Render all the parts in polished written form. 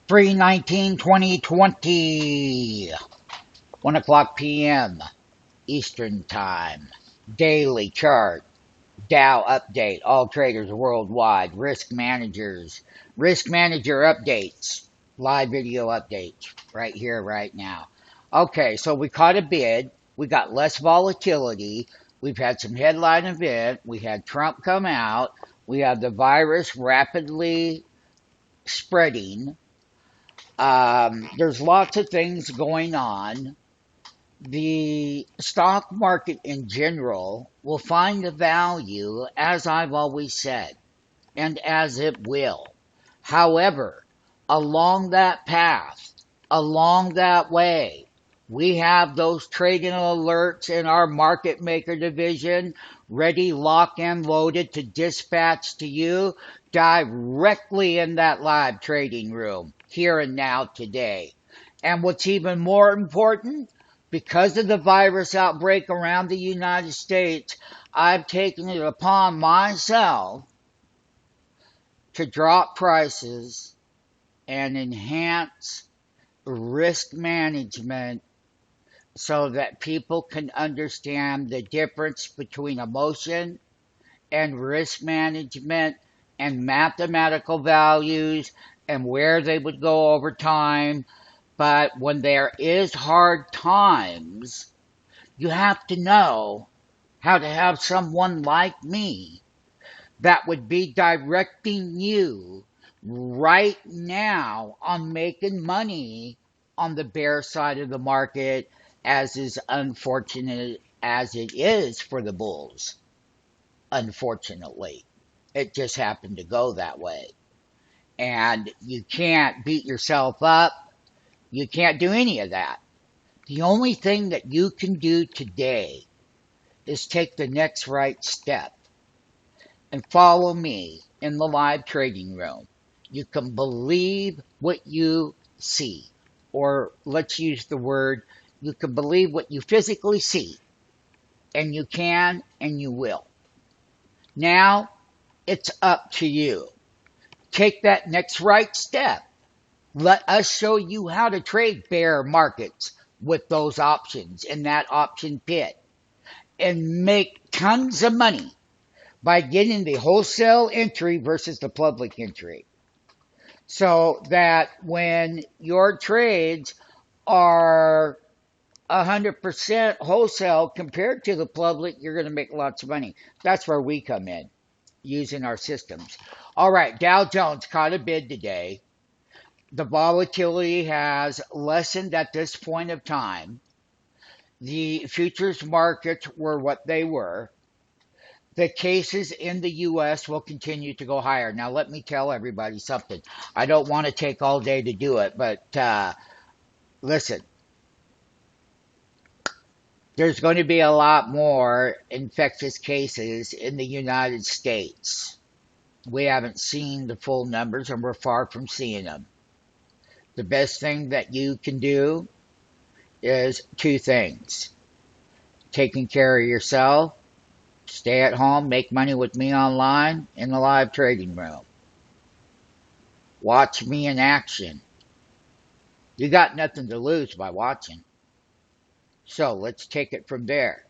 3/19/2020, 1 o'clock p.m. Eastern Time. Daily chart, Dow update, all traders worldwide, risk manager updates, live video updates right here, right now. Okay, so we caught a bid. We got less volatility. We've had some headline event. We had Trump come out. We have the virus rapidly spreading. There's lots of things going on. The stock market in general will find a value, as I've always said, and as it will. However, along that path, along that way, we have those trading alerts in our market maker division ready, locked, and loaded to dispatch to you directly in that live trading room here and now today. And what's even more important, because of the virus outbreak around the United States, I've taken it upon myself to drop prices and enhance risk management so that people can understand the difference between emotion and risk management and mathematical values and where they would go over time. But when there is hard times, you have to know how to have someone like me that would be directing you right now on making money on the bear side of the market, as is unfortunate as it is for the bulls. Unfortunately, it just happened to go that way. And you can't beat yourself up. You can't do any of that. The only thing that you can do today is take the next right step and follow me in the live trading room. You can believe what you see, or let's use the word, you can believe what you physically see, and you can and you will. Now, it's up to you. Take that next right step. Let us show you how to trade bear markets with those options in that option pit and make tons of money by getting the wholesale entry versus the public entry. So that when your trades are 100% wholesale compared to the public, you're going to make lots of money. That's where we come in, using our systems. All right, Dow Jones caught a bid today. The volatility has lessened at this point of time. The futures markets were what they were. The cases in the U.S. will continue to go higher. Now, let me tell everybody something. I don't want to take all day to do it, but listen, there's going to be a lot more infectious cases in the United States. We haven't seen the full numbers, and we're far from seeing them. The best thing that you can do is two things: taking care of yourself, stay at home, make money with me online in the live trading room. Watch me in action. You got nothing to lose by watching. So let's take it from there.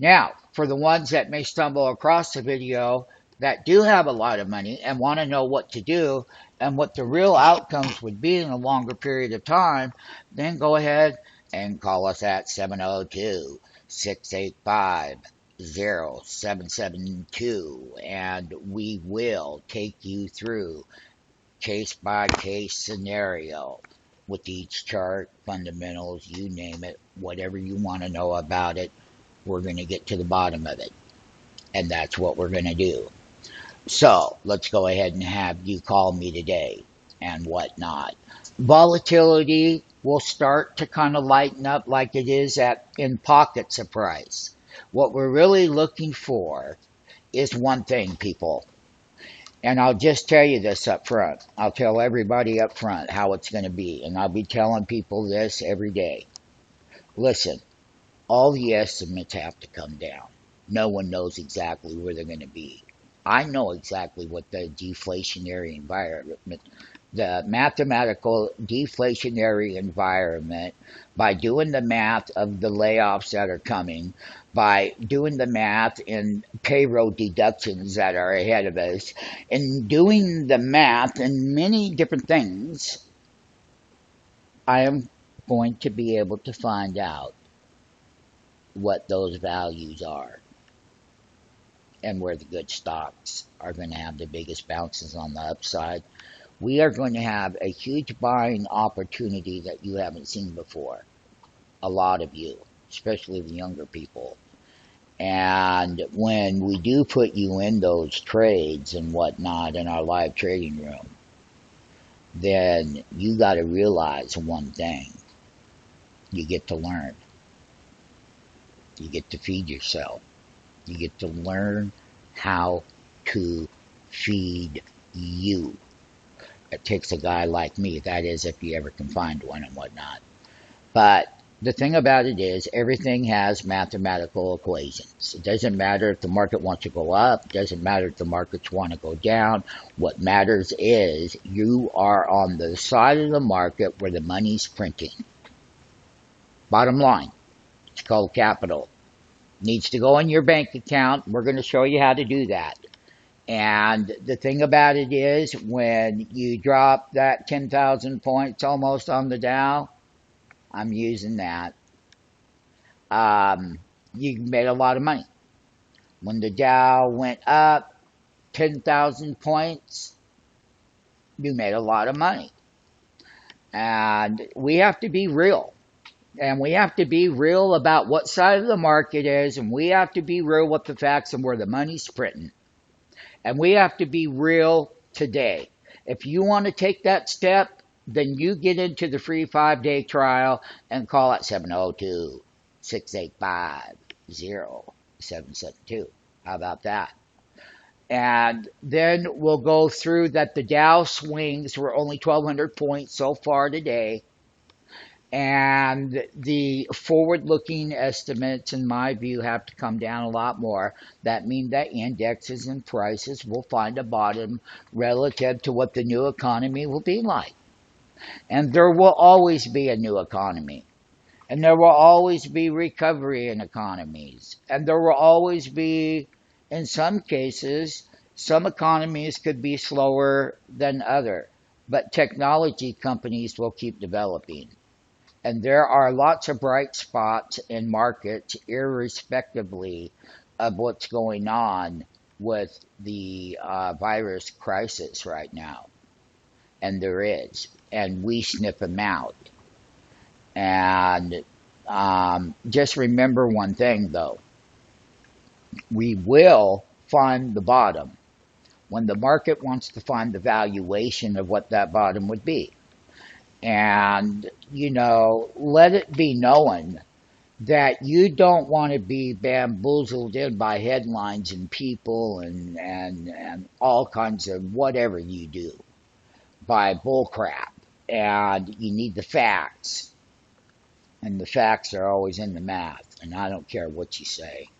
Now, for the ones that may stumble across the video that do have a lot of money and want to know what to do and what the real outcomes would be in a longer period of time, then go ahead and call us at 702-685-0772, and we will take you through case by case scenario with each chart, fundamentals, you name it, whatever you want to know about it, we're going to get to the bottom of it. And that's what we're going to do. So let's go ahead and have you call me today and whatnot. Volatility will start to kind of lighten up like it is in pockets of price. What we're really looking for is one thing, people. And I'll just tell you this up front. I'll tell everybody up front how it's going to be. And I'll be telling people this every day. Listen, all the estimates have to come down. No one knows exactly where they're going to be. I know exactly what the deflationary environment the mathematical deflationary environment, by doing the math of the layoffs that are coming, by doing the math in payroll deductions that are ahead of us, and doing the math in many different things, I am going to be able to find out what those values are and where the good stocks are going to have the biggest bounces on the upside. We are going to have a huge buying opportunity that you haven't seen before. A lot of you, especially the younger people. And when we do put you in those trades and whatnot in our live trading room, then you got to realize one thing. You get to learn. You get to feed yourself. You get to learn how to feed you. It takes a guy like me, that is, if you ever can find one and whatnot. But the thing about it is, everything has mathematical equations. It doesn't matter if the market wants to go up. It doesn't matter if the markets want to go down. What matters is you are on the side of the market where the money's printing. Bottom line, it's called capital. Needs to go in your bank account. We're going to show you how to do that. And the thing about it is, when you drop that 10,000 points almost on the Dow, I'm using that, you made a lot of money. When the Dow went up 10,000 points, you made a lot of money. And we have to be real. And we have to be real about what side of the market is, and we have to be real with the facts and where the money's printing. And we have to be real today. If you want to take that step, then you get into the free 5-day trial and call it 702-685-0772. How about that? And then we'll go through that the Dow swings were only 1,200 points so far today. And the forward-looking estimates, in my view, have to come down a lot more. That means that indexes and prices will find a bottom relative to what the new economy will be like. And there will always be a new economy. And there will always be recovery in economies. And there will always be, in some cases, some economies could be slower than other. But technology companies will keep developing. And there are lots of bright spots in markets, irrespectively of what's going on with the virus crisis right now. And there is. And we sniff them out. And just remember one thing, though. We will find the bottom when the market wants to find the valuation of what that bottom would be. And, let it be known that you don't want to be bamboozled in by headlines and people and all kinds of whatever you do by bullcrap. And you need the facts. And the facts are always in the math. And I don't care what you say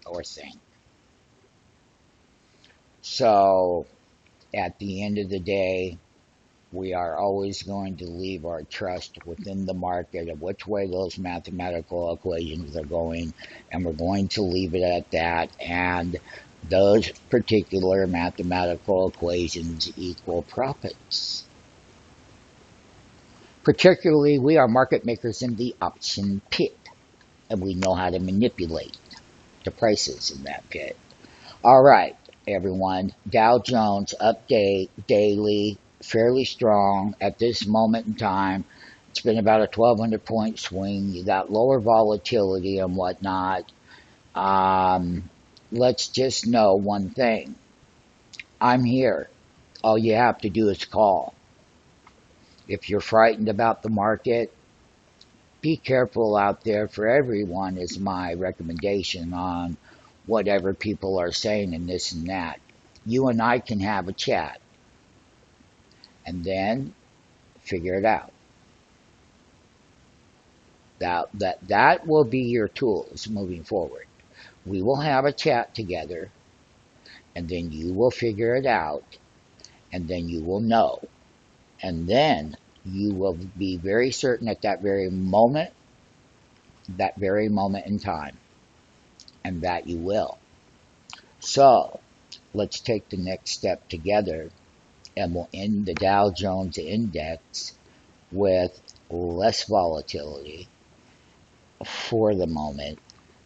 or think. So, at the end of the day, we are always going to leave our trust within the market of which way those mathematical equations are going, and we're going to leave it at that. And those particular mathematical equations equal profits. Particularly, we are market makers in the option pit, and we know how to manipulate the prices in that pit. All right, everyone, Dow Jones update daily. Fairly strong at this moment in time. It's been about a 1,200 point swing. You got lower volatility and whatnot. Let's just know one thing. I'm here. All you have to do is call. If you're frightened about the market, be careful out there for everyone is my recommendation on whatever people are saying and this and that. You and I can have a chat. And then figure it out. That will be your tools moving forward. We will have a chat together, and then you will figure it out, and then you will know And then you will be very certain at that very moment in time, and that you will. So let's take the next step together, and we'll end the Dow Jones Index with less volatility for the moment.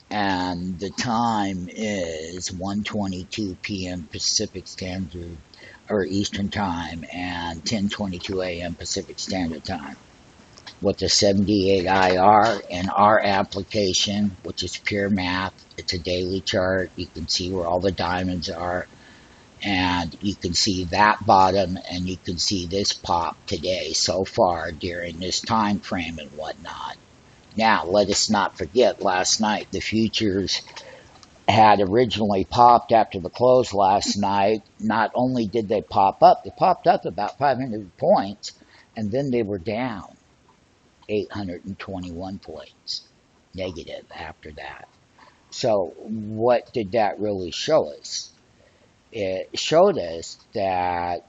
And the time is 1:22 p.m. Pacific Standard or Eastern Time and 10:22 a.m. Pacific Standard Time. With the 78 IR in our application, which is pure math, it's a daily chart. You can see where all the diamonds are, and you can see that bottom, and you can see this pop today so far during this time frame and whatnot. Now, let us not forget last night the futures had originally popped after the close last night. Not only did they popped up about 500 points, and then they were down 821 points negative after that. So what did that really show us? It showed us that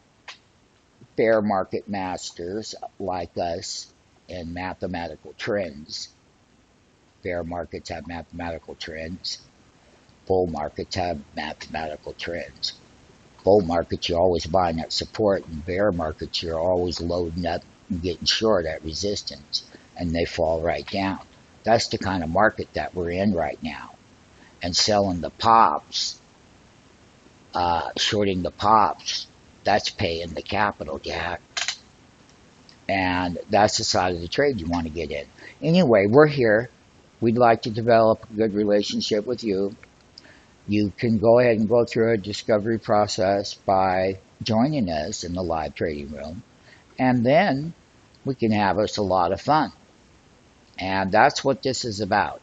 bear market masters like us in mathematical trends, bear markets have mathematical trends, bull markets have mathematical trends. Bull markets, you're always buying at support, and bear markets, you're always loading up and getting short at resistance, and they fall right down. That's the kind of market that we're in right now. And selling the pops, shorting the pops, that's paying the capital, Jack. And that's the side of the trade you want to get in. Anyway, we're here. We'd like to develop a good relationship with you. You can go ahead and go through a discovery process by joining us in the live trading room. And then we can have us a lot of fun. And that's what this is about.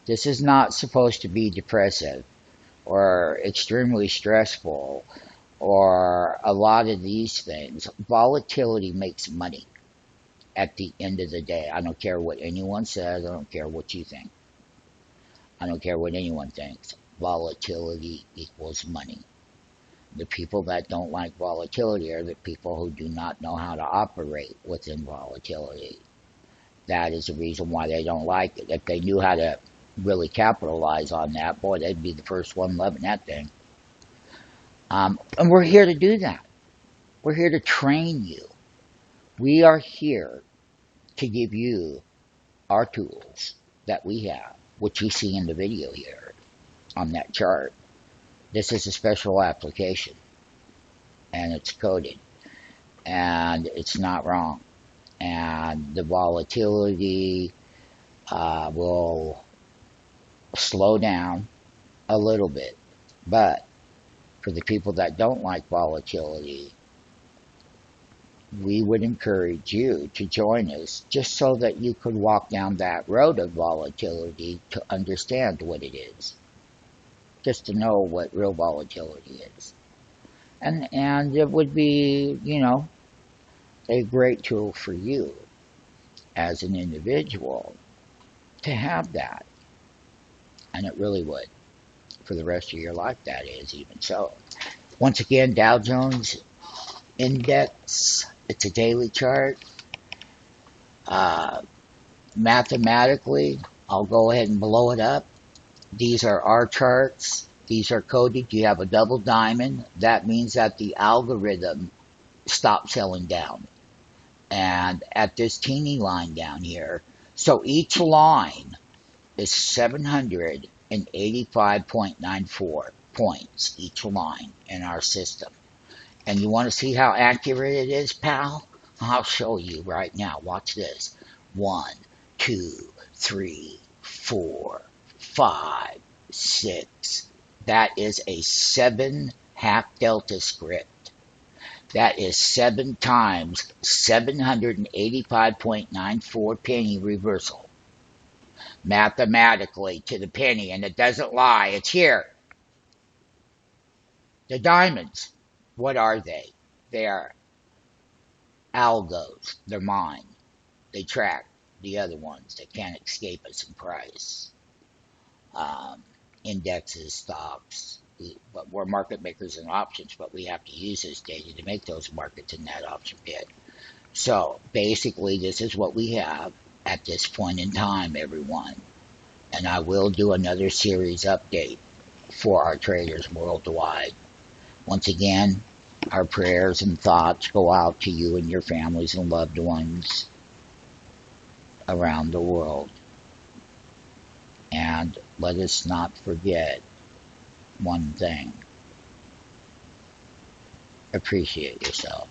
This is not supposed to be depressive or extremely stressful or a lot of these things. Volatility makes money at the end of the day. I don't care what anyone says. I don't care what you think. I don't care what anyone thinks. Volatility equals money. The people that don't like volatility are the people who do not know how to operate within volatility. That is the reason why they don't like it. If they knew how to really capitalize on that, boy, they'd be the first one loving that thing. And we're here to do that. We're here to train you. We are here to give you our tools that we have, which you see in the video here on that chart. This is a special application, and it's coded, and it's not wrong. And the volatility will slow down a little bit. But for the people that don't like volatility, we would encourage you to join us just so that you could walk down that road of volatility to understand what it is. Just to know what real volatility is. And it would be, a great tool for you as an individual to have that. And it really would. For the rest of your life, that is, even so. Once again, Dow Jones Index, it's a daily chart. Mathematically, I'll go ahead and blow it up. These are our charts. These are coded. You have a double diamond. That means that the algorithm stopped selling down. And at this teeny line down here, so each line is 785.94 points, each line in our system. And you want to see how accurate it is, pal? I'll show you right now. Watch this. 1, 2, 3, 4, 5, 6. That is a 7 half delta script. That is 7 times 785.94 penny reversal. Mathematically to the penny, and it doesn't lie. It's here. The diamonds, what are they? They are algos. They're mine. They track the other ones that can't escape us in price. Indexes, stocks. But we're market makers and options, but we have to use this data to make those markets in that option pit. So basically, this is what we have at this point in time, everyone. And I will do another series update for our traders worldwide. Once again, our prayers and thoughts go out to you and your families and loved ones around the world. And let us not forget one thing: appreciate yourself.